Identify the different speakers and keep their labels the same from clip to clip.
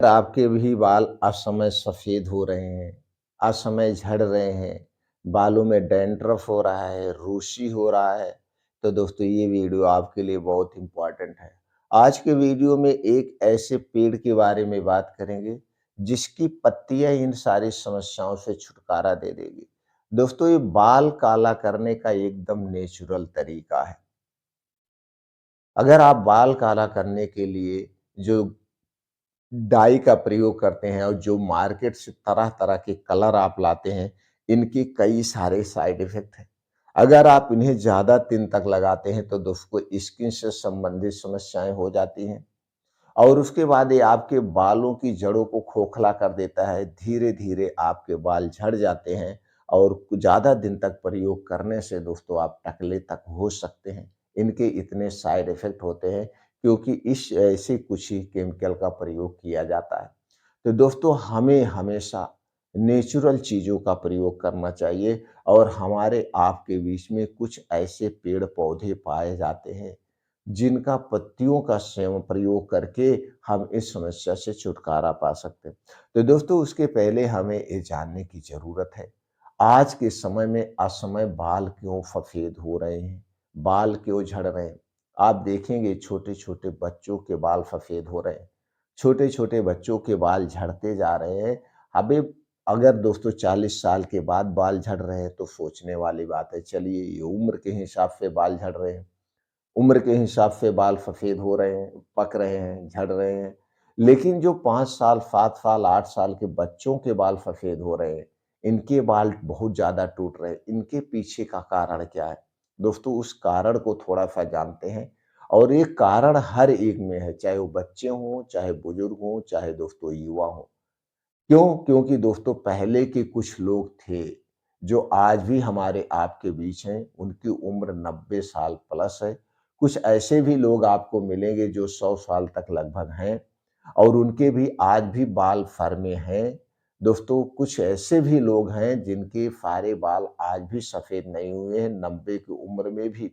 Speaker 1: आपके भी बाल असमय सफ़ेद हो रहे हैं, असमय झड़ रहे हैं, बालों में डैंड्रफ हो रहा है, रूसी हो रहा है, तो दोस्तों ये वीडियो आपके लिए बहुत इम्पोर्टेंट है। आज के वीडियो में एक ऐसे पेड़ के बारे में बात करेंगे, जिसकी पत्तियाँ इन सारी समस्याओं से छुटकारा दे देगी। दोस्तों ये बाल काला करने का एकदम नेचुरल तरीका है। अगर आप बाल काला करने के लिए जो डाई का प्रयोग करते हैं और जो मार्केट से तरह-तरह के कलर आप लाते हैं, इनके कई सारे साइड इफ़ेक्ट हैं। अगर आप इन्हें ज़्यादा दिन तक लगाते हैं, तो दोस्तों स्किन से संबंधित समस्याएँ हो जाती हैं और उसके बाद ये आपके बालों की जड़ों को खोखला कर देता है। धीरे-धीरे आपके बाल झड़ जाते हैं और ज़्यादा दिन तक प्रयोग करने से दोस्तों आप टकले तक हो सकते हैं। इनके इतने साइड इफ़ेक्ट होते हैं क्योंकि इस ऐसे कुछ ही केमिकल का प्रयोग किया जाता है। तो दोस्तों हमें हमेशा नेचुरल चीज़ों का प्रयोग करना चाहिए और हमारे आपके बीच में कुछ ऐसे पेड़-पौधे पाए जाते हैं जिनका पत्तियों का सेवन प्रयोग करके हम इस समस्या से छुटकारा पा सकते हैं। तो दोस्तों उसके पहले हमें ये जानने की ज़रूरत है, आज के समय में असमय बाल क्यों सफ़ेद हो रहे हैं? बाल क्यों झड़ रहे हैं? आप देखेंगे छोटे-छोटे बच्चों के बाल सफ़ेद हो रहे हैं। छोटे-छोटे बच्चों के बाल झड़ते जा रहे हैं। अबे अगर दोस्तों 40 साल के बाद बाल झड़ रहे हैं तो सोचने वाली बात है। चलिए ये उम्र के हिसाब से बाल झड़ रहे हैं। उम्र के हिसाब से बाल सफ़ेद हो रहे हैं, पक रहे हैं, झड़ रहे हैं। लेकिन जो 5 साल, 7 साल, 8 साल के बच्चों के बाल सफ़ेद हो रहे हैं, इनके बाल बहुत ज़्यादा टूट रहे हैं, इनके पीछे का कारण क्या है? दोस्तों उस कारण को थोड़ा-सा जानते हैं और ये कारण हर एक में है, चाहे वो बच्चे हों, चाहे बुजुर्ग हों, चाहे दोस्तों युवा हों। क्यों? क्योंकि दोस्तों पहले के कुछ लोग थे, जो आज भी हमारे आपके बीच हैं, उनकी उम्र 90 साल प्लस है। कुछ ऐसे भी लोग आपको मिलेंगे जो 100 साल तक लगभग हैं और उनके भी आज भी बाल फर में हैं। दोस्तों कुछ ऐसे भी लोग हैं जिनके सारे बाल आज भी सफ़ेद नहीं हुए हैं, 90 की उम्र में भी।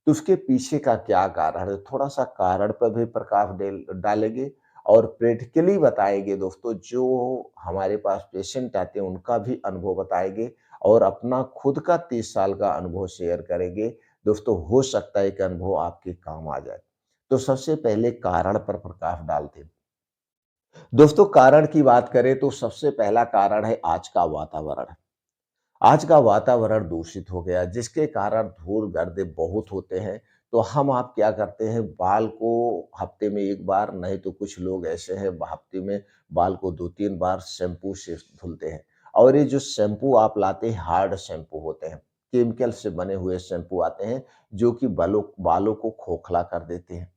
Speaker 1: तो उसके पीछे का क्या कारण है? थोड़ा-सा कारण पर भी प्रकाश डालेंगे और प्रैक्टिकली बताएँगे दोस्तों, जो हमारे पास पेशेंट आते हैं उनका भी अनुभव बताएँगे और अपना खुद का 30 साल का अनुभव शेयर करेंगे। दोस्तों हो सकता है कि अनुभव आपके काम आ जाए। तो सबसे पहले कारण पर प्रकाश डालते हैं। दोस्तों कारण की बात करें तो सबसे पहला कारण है आज का वातावरण। आज का वातावरण दूषित हो गया जिसके कारण धूल गर्दे बहुत होते हैं। तो हम आप क्या करते हैं, बाल को हफ्ते में 1 बार नहीं तो कुछ लोग ऐसे हैं हफ्ते में बाल को 2-3 बार शैम्पू से धुलते हैं और ये जो शैम्पू आप लाते हैं हार्ड शैम्पू होते हैं, केमिकल से बने हुए शैम्पू आते हैं जो कि बालों बालों को खोखला कर देते हैं।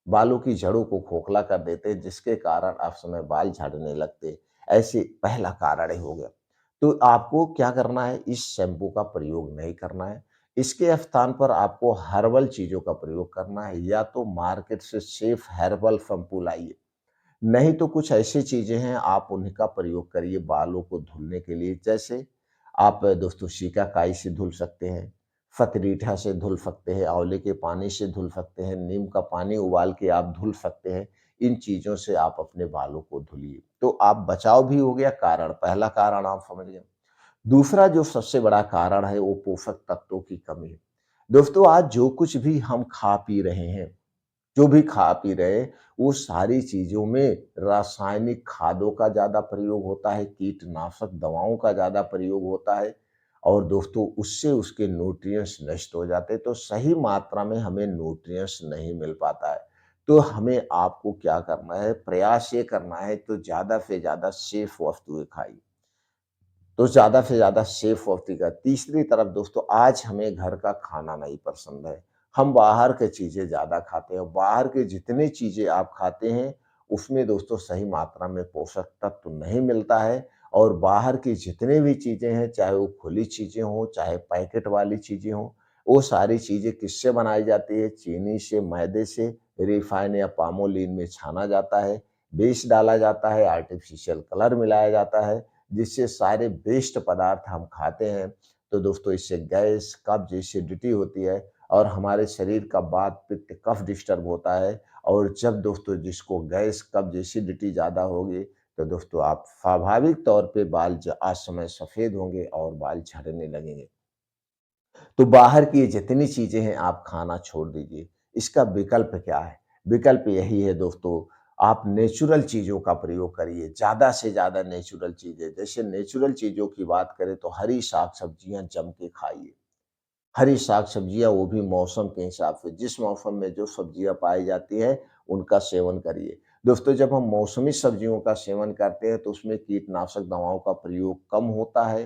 Speaker 1: बालों की जड़ों को खोखला कर देते हैं जिसके कारण अक्सर बाल झड़ने लगते हैं। ऐसे पहला कारण ही हो गया। तो आपको क्या करना है, इस शैम्पू का प्रयोग नहीं करना है। इसके स्थान पर आपको हर्बल चीज़ों का प्रयोग करना है या तो मार्केट से सेफ हर्बल शैम्पू लाइए। नहीं तो कुछ ऐसी चीज़ें हैं आप उन्हीं का प्रयोग करिए बालों को धुलने के लिए। जैसे आप दोस्तों शिकाकाई से धुल सकते हैं, फतरीठा से धुल सकते हैं, आंवले के पानी से धुल सकते हैं, नीम का पानी उबाल के आप धुल सकते हैं। इन चीज़ों से आप अपने बालों को धुलिए। तो आप बचाव भी हो गया कारण, पहला कारण आप समझ गए। दूसरा जो सबसे बड़ा कारण है वो पोषक तत्वों की कमी है। दोस्तों आज जो कुछ भी हम खा पी रहे हैं, जो भी खा पी रहे हैं, वो सारी चीज़ों में रासायनिक खादों का ज़्यादा प्रयोग होता है, कीटनाशक दवाओं का ज़्यादा प्रयोग होता है और दोस्तों उससे उसके न्यूट्रिएंट्स नष्ट हो जाते हैं, तो सही मात्रा में हमें न्यूट्रिएंट्स नहीं मिल पाता है। तो हमें आपको क्या करना है, प्रयास ये करना है तो ज़्यादा से ज़्यादा सेफ वस्तुएँ खाइए। तो ज़्यादा से ज़्यादा सेफ होती है। तीसरी तरफ दोस्तों आज हमें घर का खाना नहीं पसंद है। हम बाहर की चीज़ें ज़्यादा खाते हैं। बाहर के जितनी चीज़ें आप खाते हैं, उसमें दोस्तों सही मात्रा में पोषक तत्व नहीं मिलता है और बाहर की जितनी भी चीज़ें हैं, चाहे वो खुली चीज़ें हों, चाहे पैकेट वाली चीज़ें हों, वो सारी चीज़ें किससे बनाई जाती है? चीनी से, मैदे से, रिफाइन या पामोलिन में छाना जाता है, बीज डाला जाता है, आर्टिफ़िशियल कलर मिलाया जाता है। जिससे सारे वेस्ट पदार्थ हम खाते हैं, तो दोस्तों इससे गैस, कब्ज़, एसिडिटी होती है और हमारे शरीर का वात, पित्त, कफ डिस्टर्ब होता है। और जब दोस्तों जिसको गैस, कब्ज़, एसिडिटी ज़्यादा होगी, तो दोस्तों आप स्वाभाविक तौर पे बाल आज समय सफ़ेद होंगे और बाल झड़ने लगेंगे। तो बाहर की जितनी चीज़ें हैं आप खाना छोड़ दीजिए। इसका विकल्प क्या है? विकल्प यही है दोस्तों, आप नेचुरल चीज़ों का प्रयोग करिए, ज़्यादा से ज़्यादा नेचुरल चीज़ें। जैसे नेचुरल चीज़ों की बात करें तो हरी साग-सब्जियाँ जम के खाइए। हरी साग-सब्जियाँ वो भी मौसम के हिसाब से, जिस मौसम में जो सब्जियाँ पाई जाती हैं, उनका सेवन करिए। दोस्तों जब हम मौसमी सब्जियों का सेवन करते हैं तो उसमें कीटनाशक दवाओं का प्रयोग कम होता है।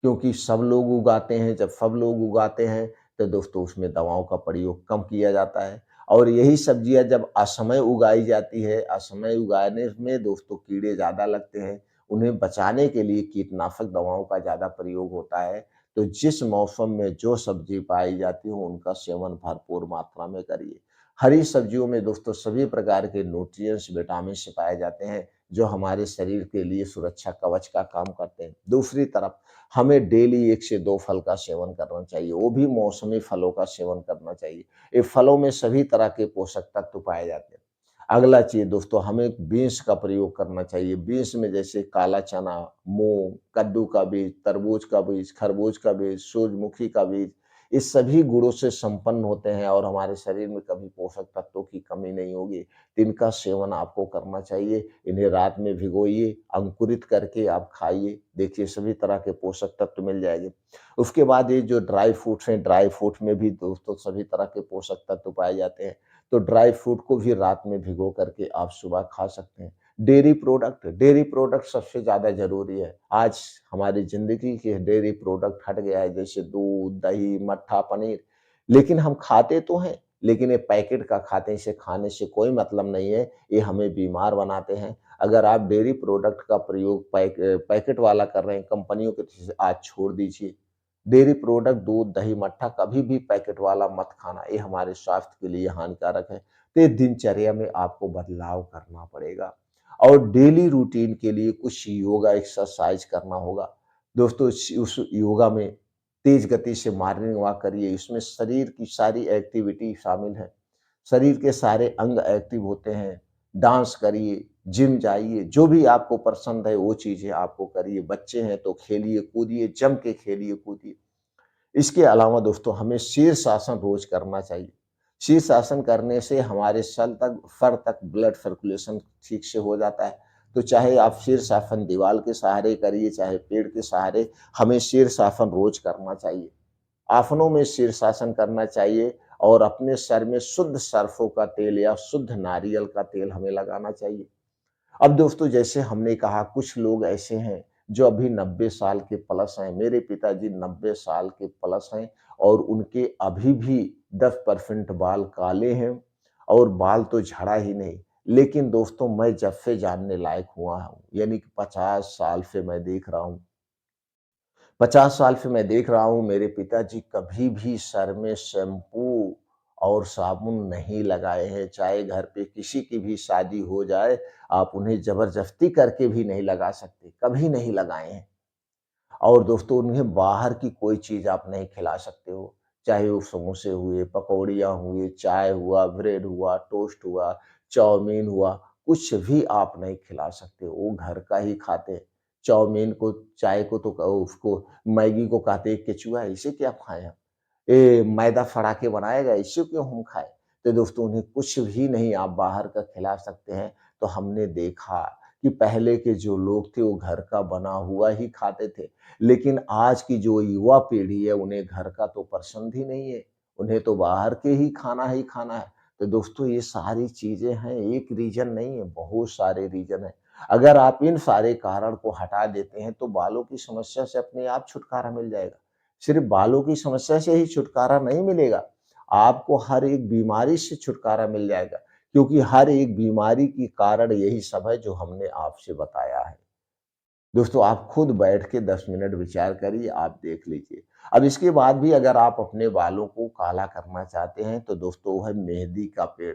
Speaker 1: क्योंकि सब लोग उगाते हैं, जब सब लोग उगाते हैं, तो दोस्तों उसमें दवाओं का प्रयोग कम किया जाता है। और यही सब्जियाँ जब असमय उगाई जाती है, असमय उगाने में दोस्तों कीड़े ज़्यादा लगते हैं, उन्हें बचाने के लिए कीटनाशक दवाओं का ज़्यादा प्रयोग होता है। तो जिस मौसम में जो सब्ज़ी पाई जाती हो, उनका सेवन भरपूर मात्रा में करिए। हरी सब्जियों में दोस्तों सभी प्रकार के न्यूट्रिएंट्स, विटामिन्स पाए जाते हैं, जो हमारे शरीर के लिए सुरक्षा कवच का काम करते हैं। दूसरी तरफ हमें डेली 1 से 2 फल का सेवन करना चाहिए, वो भी मौसमी फलों का सेवन करना चाहिए। ये फलों में सभी तरह के पोषक तत्व पाए जाते हैं। अगला चीज़ दोस्तों हमें बीन्स का प्रयोग करना चाहिए। बीन्स में जैसे काला चना, मूँग, कद्दू का बीज, तरबूज का बीज, खरबूज का बीज, सूरजमुखी का बीज, ये सभी गुणों से संपन्न होते हैं और हमारे शरीर में कभी पोषक तत्वों की कमी नहीं होगी। तो इनका सेवन आपको करना चाहिए। इन्हें रात में भिगोइए, अंकुरित करके आप खाइए, देखिए सभी तरह के पोषक तत्व मिल जाएँगे। उसके बाद ये जो ड्राई फ्रूट्स हैं, ड्राई फ्रूट में भी दोस्तों सभी तरह के पोषक तत्व पाए जाते हैं। तो ड्राई फ्रूट को भी रात में भिगो करके आप सुबह खा सकते हैं। डेयरी प्रोडक्ट सबसे ज़्यादा ज़रूरी है। आज हमारी ज़िंदगी के डेयरी प्रोडक्ट हट गया है, जैसे दूध, दही, मट्ठा, पनीर। लेकिन हम खाते तो हैं, लेकिन ये पैकेट का खाते हैं, इसे खाने से कोई मतलब नहीं है, ये हमें बीमार बनाते हैं। अगर आप डेयरी प्रोडक्ट का प्रयोग पैकेट वाला कर रहे हैं कंपनियों के, तो आज छोड़ दीजिए। डेयरी प्रोडक्ट दूध, दही, मट्ठा कभी भी पैकेट वाला मत खाना, ये हमारे स्वास्थ्य के लिए हानिकारक है। तो ये दिनचर्या में आपको बदलाव करना पड़ेगा और डेली रूटीन के लिए कुछ योगा एक्सरसाइज करना होगा। दोस्तों उस योगा में तेज गति से मॉर्निंग वॉक करिए, इसमें शरीर की सारी एक्टिविटी शामिल है। शरीर के सारे अंग एक्टिव होते हैं। डांस करिए, जिम जाइए, जो भी आपको पसंद है वो चीज़ें आपको करिए। बच्चे हैं तो खेलिए, कूदिए, जम के खेलिए, कूदिए। इसके अलावा दोस्तों हमें शीर्षासन रोज़ करना चाहिए। शीर्षासन करने से हमारे सर तक ब्लड सर्कुलेशन ठीक से हो जाता है। तो चाहे आप शीर्षासन दीवार के सहारे करिए, चाहे पेड़ के सहारे, हमें शीर्षासन रोज़ करना चाहिए। आसनों में शीर्षासन करना चाहिए और अपने सर में शुद्ध सरसों का तेल या शुद्ध नारियल का तेल हमें लगाना चाहिए। अब दोस्तों जैसे हमने कहा कुछ लोग ऐसे हैं जो अभी 90 साल के प्लस हैं। मेरे पिताजी 90 साल के प्लस हैं और उनके अभी भी 10% बाल काले हैं और बाल तो झड़ा ही नहीं। लेकिन दोस्तों मैं जब से जानने लायक हुआ हूँ, यानी कि 50 साल से मैं देख रहा हूँ, 50 साल से मैं देख रहा हूँ मेरे पिताजी कभी भी सर में शैम्पू और साबुन नहीं लगाए हैं। चाहे घर पे किसी की भी शादी हो जाए, आप उन्हें ज़बरदस्ती करके भी नहीं लगा सकते, कभी नहीं लगाए हैं। और दोस्तों उन्हें बाहर की कोई चीज़ आप नहीं खिला सकते हो, चाहे वो समोसे हुए, पकौड़ियाँ हुए, चाय हुआ, ब्रेड हुआ, टोस्ट हुआ, चाउमीन हुआ, कुछ भी आप नहीं खिला सकते हो, वो घर का ही खाते हैं। चाउमीन को, चाय को तो उसको मैगी को कहते हैं केचुआ, इसे क्या खाएँ हम? ये मैदा फड़ा के बनाएगा, इसे क्यों हम खाएँ? तो दोस्तों उन्हें कुछ भी नहीं आप बाहर का खिला सकते हैं। तो हमने देखा कि पहले के जो लोग थे वो घर का बना हुआ ही खाते थे। लेकिन आज की जो युवा पीढ़ी है उन्हें घर का तो पसंद ही नहीं है, उन्हें तो बाहर के ही खाना है। तो दोस्तों ये सारी चीज़ें हैं, एक रीज़न नहीं है, बहुत सारे रीज़न हैं। अगर आप इन सारे कारण को हटा देते हैं तो बालों की समस्या से अपने आप छुटकारा मिल जाएगा। सिर्फ़ बालों की समस्या से ही छुटकारा नहीं मिलेगा, आपको हर एक बीमारी से छुटकारा मिल जाएगा, क्योंकि हर एक बीमारी की कारण यही सब है जो हमने आपसे बताया है। दोस्तों आप खुद बैठ के 10 मिनट विचार करिए, आप देख लीजिए। अब इसके बाद भी अगर आप अपने बालों को काला करना चाहते हैं तो दोस्तों वो है मेहंदी का पेड़।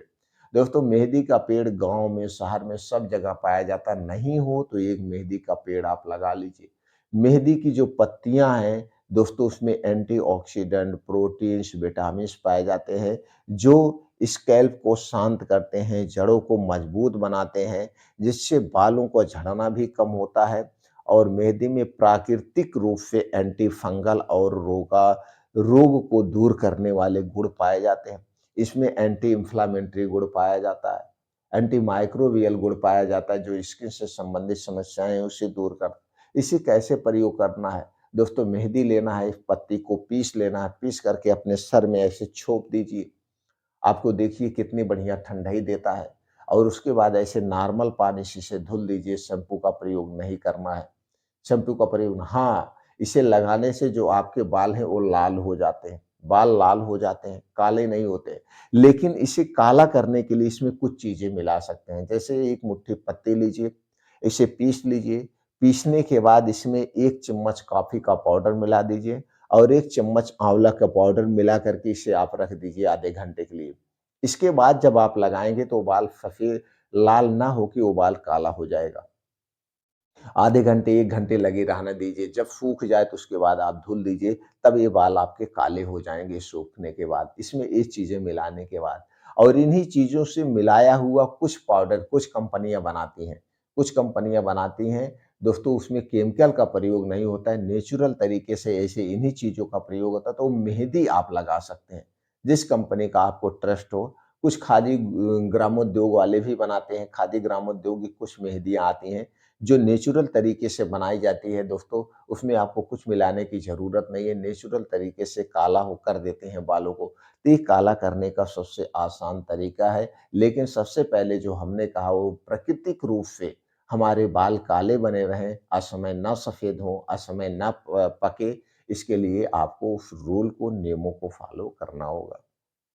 Speaker 1: दोस्तों मेहंदी का पेड़ गाँव में, शहर में सब जगह पाया जाता है, नहीं हो तो एक मेहंदी का पेड़ आप लगा लीजिए। मेहंदी की जो पत्तियाँ हैं, दोस्तों उसमें एंटीऑक्सीडेंट, प्रोटीन्स, विटामिन्स पाए जाते हैं, जो स्कैल्प को शांत करते हैं, जड़ों को मजबूत बनाते हैं, जिससे बालों को झड़ना भी कम होता है और मेहंदी में प्राकृतिक रूप से एंटी फंगल और रोग को दूर करने वाले गुण पाए जाते हैं। इसमें एंटी इन्फ्लेमेटरी गुण पाया जाता है, एंटी माइक्रोबियल गुण पाया जाता है, जो स्किन से संबंधित समस्याएँ हैं उसे दूर कर। इसे कैसे प्रयोग करना है? दोस्तों मेहंदी लेना है, इस पत्ती को पीस लेना है, पीस करके अपने सर में ऐसे छोप दीजिए। आपको देखिए कितनी बढ़िया ठंडाई देता है और उसके बाद ऐसे नॉर्मल पानी से इसे धुल दीजिए, शैम्पू का प्रयोग नहीं करना है। शैम्पू का प्रयोग हाँ, इसे लगाने से जो आपके बाल हैं वो लाल हो जाते हैं, बाल लाल हो जाते हैं, काले नहीं होते। लेकिन इसे काला करने के लिए इसमें कुछ चीज़ें मिला सकते हैं, जैसे 1 मुट्ठी पत्ती लीजिए, इसे पीस लीजिए, पीसने के बाद इसमें 1 चम्मच कॉफ़ी का पाउडर मिला दीजिए और 1 चम्मच आंवला का पाउडर मिला करके इसे आप रख दीजिए आधे घंटे के लिए। इसके बाद जब आप लगाएँगे तो बाल सफ़ेद लाल ना होके वो बाल काला हो जाएगा। आधे घंटे, 1 घंटे लगे रहने दीजिए, जब सूख जाए तो उसके बाद आप धुल दीजिए, तब ये बाल आपके काले हो जाएँगे सूखने के बाद, इसमें ये चीज़ें मिलाने के बाद। और इन्हीं चीज़ों से मिलाया हुआ कुछ पाउडर कुछ कंपनियाँ बनाती हैं, कुछ कंपनियाँ बनाती हैं, दोस्तों उसमें केमिकल का प्रयोग नहीं होता है, नेचुरल तरीके से ऐसे इन्हीं चीज़ों का प्रयोग होता है, तो मेहंदी आप लगा सकते हैं, जिस कंपनी का आपको ट्रस्ट हो। कुछ खादी ग्रामोद्योग वाले भी बनाते हैं, खादी ग्रामोद्योग की कुछ मेहंदियाँ आती हैं, जो नेचुरल तरीके से बनाई जाती है दोस्तों, उसमें आपको कुछ मिलाने की ज़रूरत नहीं है, नेचुरल तरीके से काला हो कर देते हैं बालों को। तो ये काला करने का सबसे आसान तरीका है, लेकिन सबसे पहले जो हमने कहा वो प्राकृतिक रूप से हमारे बाल काले बने रहें, असमय ना सफ़ेद हों, असमय ना पके, इसके लिए आपको उस रूल को, नियमों को फ़ॉलो करना होगा।